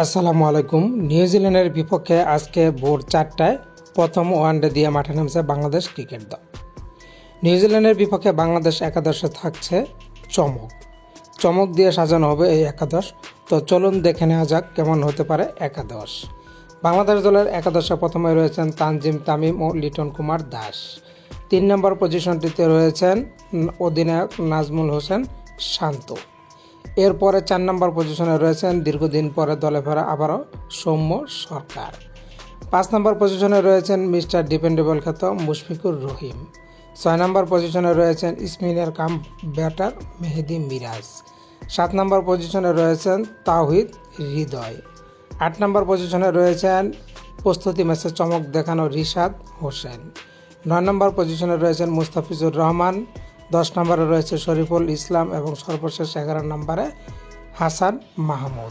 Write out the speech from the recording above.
আসসালামু আলাইকুম। নিউজিল্যান্ডের বিপক্ষে আজকে ভোর 4টায় প্রথম ওয়ানডে দিয়ে মাঠে নামছে বাংলাদেশ ক্রিকেট দল। নিউজিল্যান্ডের বিপক্ষে বাংলাদেশ একাদশে থাকছে চমক দিয়ে সাজানো হবে এই একাদশ। তো চলুন দেখে নেওয়া যাক কেমন হতে পারে একাদশ। বাংলাদেশ দলের একাদশে প্রথমে রয়েছেন তানজিম তামিম ও লিটন কুমার দাস। 3 নম্বর পজিশনটিতে রয়েছেন অধিনায়ক নাজমুল হোসেন শান্ত। এরপরে 4 নম্বর পজিশনে রয়েছেন দীর্ঘদিন পরে দলে ফেরা আবারও সৌম্য সরকার। 5 নম্বর পজিশনে রয়েছেন মিস্টার ডিপেন্ডেবল খ্যাত মুশফিকুর রহিম। 6 নম্বর পজিশনে রয়েছেন স্পিনার কাম ব্যাটার মেহেদী মিরাজ। 7 নম্বর পজিশনে রয়েছেন তাওহিদ হৃদয়। 8 নম্বর পজিশনে রয়েছেন প্রস্তুতি ম্যাচে চমক দেখানো রিশাদ হোসেন। 9 নম্বর পজিশনে রয়েছেন মুস্তাফিজুর রহমান। 10 নম্বরে রয়েছে শরীফুল ইসলাম এবং সর্বশেষ 11 নম্বরে হাসান মাহমুদ।